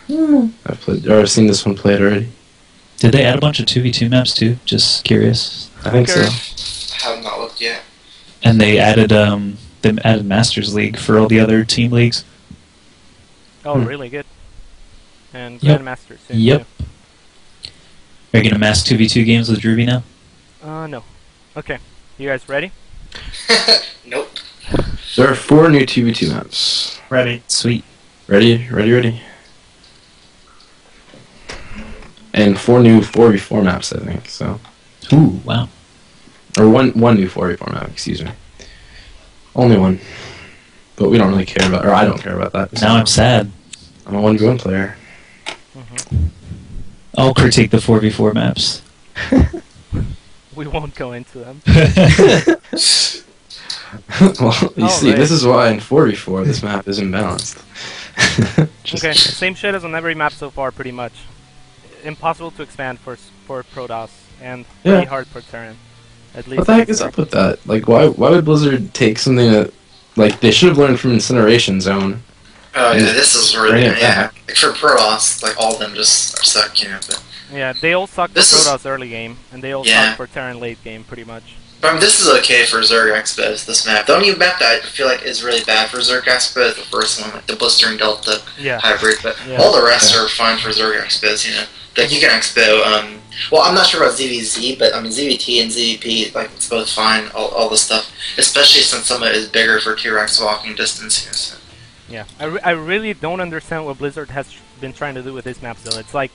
I've played or seen this one played already. Did they add a bunch of 2v2 maps too? Just curious. I think so. Have not looked yet. And they added Masters League for all the other team leagues. Oh, really good. And Yep. Grandmaster soon. Yep. Are you gonna mass 2v2 games with Druby now? No. Okay. You guys ready? Nope. There are 4 new 2v2 maps. Ready. Sweet. Ready. And 4 new 4v4 maps, I think. So, Ooh, wow. or one new 4v4 map. Excuse me. Only one. But we don't really care about, or I don't care about that. Now I'm sad. I'm a 1v1 player. I'll critique the 4v4 maps. We won't go into them. Well, you see, right. this is why in 4v4 this map is imbalanced. Okay, same shit as on every map so far, pretty much. Impossible to expand for Protoss, and pretty hard for Terran. At least. What the heck is up with that? Like, why would Blizzard take something that, like, they should have learned from Incineration Zone? Oh yeah, this is really Bring it back. Like for Protoss, like all of them just are suck, you know. But Yeah, they all suck for This is- Protoss early game, and they all Yeah. suck for Terran late game, pretty much. I mean, this is okay for Zerg Expos, this map. The only map that I feel like is really bad for Zerg Expo is the first one, like the Blistering Delta Yeah. hybrid, but Yeah. all the rest are fine for Zerg Expos, you know. Like, you can Expo, well, I'm not sure about ZVZ, but, I mean, ZVT and ZVP, like, it's both fine, all the stuff, especially since some of it is bigger for T-Rex walking distance, you know, so. Yeah, I really don't understand what Blizzard has been trying to do with this map, though. It's like,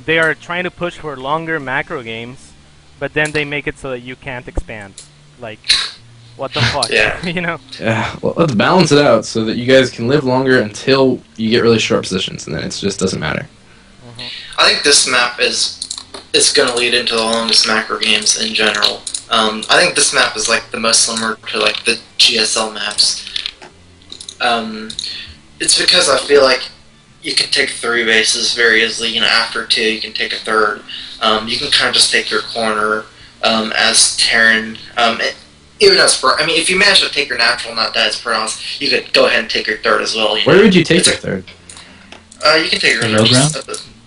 they are trying to push for longer macro games, but then they make it so that you can't expand. Like, what the fuck? Yeah. You know? Yeah, well, let's balance it out so that you guys can live longer until you get really short positions, and then it just doesn't matter. I think this map is going to lead into the longest macro games in general. I think this map is like the most similar to like the GSL maps. It's because I feel like you can take 3 bases very easily. You know, after 2, you can take a 3rd. You can kind of just take your corner as Terran. Even as I mean, if you manage to take your natural, not die as Protoss, you could go ahead and take your 3rd as well. You know? Where would you take your 3rd? You can take your The low ground?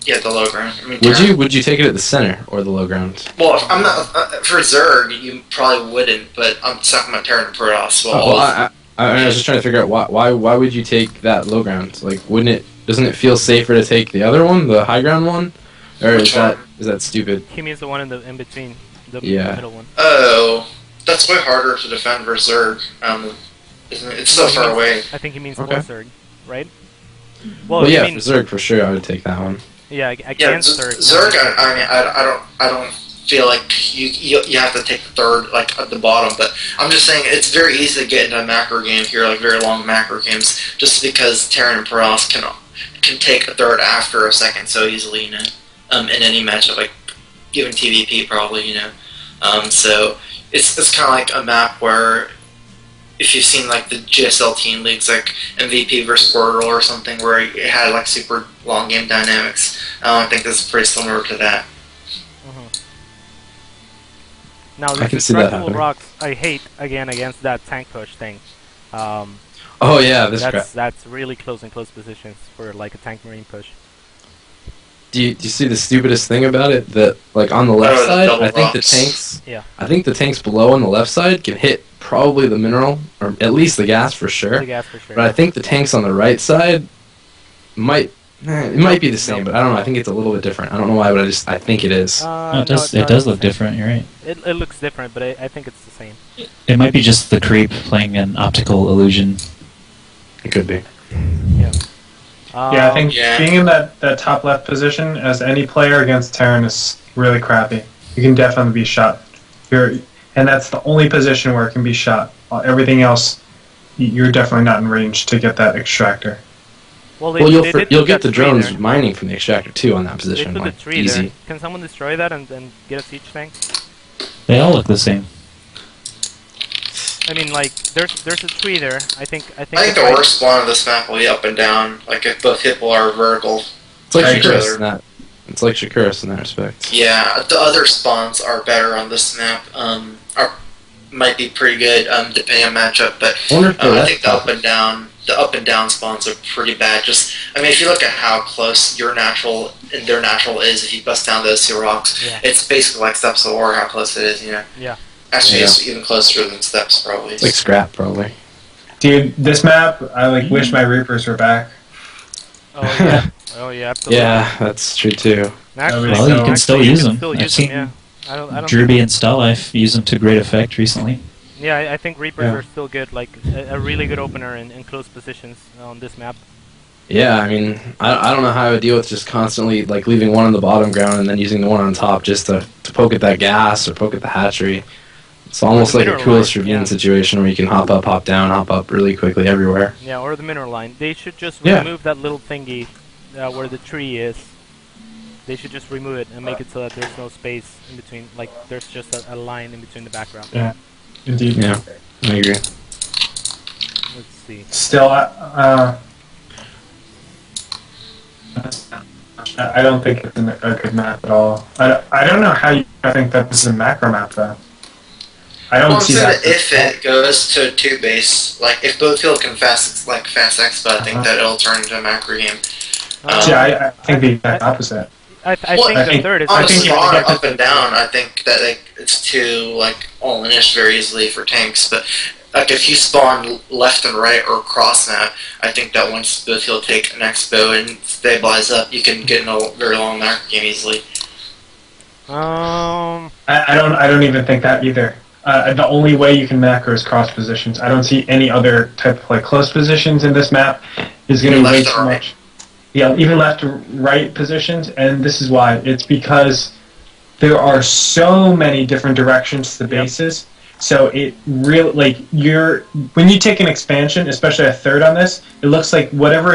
Yeah, the low ground. I mean, Would you take it at the center or the low ground? Well, if I'm not for Zerg. You probably wouldn't, but I'm talking about Terran and Protoss. Well, I was just trying to figure out why would you take that low ground? Like, doesn't it feel safer to take the other one, the high ground one, or is that stupid? He means the one in between, the Yeah. middle one. Oh, that's way harder to defend versus Zerg. Isn't it? It's so far away. I think he means Okay. Zerg, right? Well, yeah, I mean, for Zerg for sure, I would take that one. yeah, Yeah, against Zerg. Zerg. I don't feel like you have to take the 3rd like at the bottom, but I'm just saying it's very easy to get into a macro game here, like very long macro games, just because Terran and Protoss can take a 3rd after a 2nd so easily, you know, in any matchup, like even TVP probably, you know. So it's kind of like a map where if you've seen like the GSL team leagues, like MVP versus Squirtle or something, where it had like super long game dynamics, I think this is pretty similar to that. Now, I the can see that destructible happening. rocks, I hate again against that tank push thing. Oh yeah, this crap. That's really close in close positions for like a tank marine push. Do you see the stupidest thing about it? That like on the left the side, double I think the rocks. tanks. Yeah. I think the tanks below on the left side can hit probably the mineral, or at least the gas for sure. The gas for sure. But I think the tanks on the right side might be the same, but I don't know. I think it's a little bit different. I don't know why, but I think it is. No, it does it's look the same. different, you're right. It looks different, but I think it's the same. It might be just the creep playing an optical illusion. It could be. Yeah. Yeah, I think Yeah. being in that top left position as any player against Terran is really crappy. You can definitely be shot. And that's the only position where it can be shot. Everything else, you're definitely not in range to get that extractor. Well, Well, they did you'll put get the that tree drones there. mining from the extractor too on that They position. put the Like, tree easy. there. Can someone destroy that and get a siege tank? They all look the same. I mean, like, there's a tree there. I think I think if the worst spawn of this map will be up and down. Like if both people are vertical. It's like I agree. Shakuras in that. It's like Shakuras in that respect. Yeah, the other spawns are better on this map. Might be pretty good depending on matchup, but I wonder if the I left think the up and down the up and down spawns are pretty bad. Just, I mean, if you look at how close your natural and their natural is, if you bust down those two rocks, it's basically like Steps of War, how close it is, you know? Yeah. Actually, it's even closer than Steps, probably. It's like Scrap, probably. Dude, this map, I like wish my Reapers were back. Oh yeah. Oh yeah. Absolutely. Yeah, that's true too. Actually, Well, you can still use them. I've I've seen yeah. I don't Drewby and Stalife use them to great effect recently. Yeah, I think Reapers are still good. Like a really good opener in close positions on this map. Yeah, I mean, I don't know how I would deal with just constantly like leaving one on the bottom ground and then using the one on top just to poke at that gas or poke at the hatchery. It's almost like a coolest ravine situation where you can hop up, hop down, hop up really quickly everywhere. Yeah, or the mineral line. They should just remove that little thingy where the tree is. They should just remove it and make it so that there's no space in between. Like there's just a line in between the background. Yeah, indeed. Yeah, I agree. Let's see. Still, I don't think it's a good map at all. I don't know how you think that this is a macro map though. I don't see that. If it goes to 2-base, like if Boatfield can fast expo, I think that it'll turn into a macro game. I think the exact opposite. I think the third is. On the think spawn up and down, I think that it's too all-in-ish very easily for tanks. But like if you spawn left and right or cross map, I think that once Boatfield take an expo and stabilize up, you can get in a very long macro game easily. I don't even think that either. The only way you can macro is cross positions. I don't see any other type of close positions in this map. Is going to be way too much. Yeah, even left to right positions, and this is why. It's because there are so many different directions to the bases. So it really when you take an expansion, especially a third on this, it looks like whatever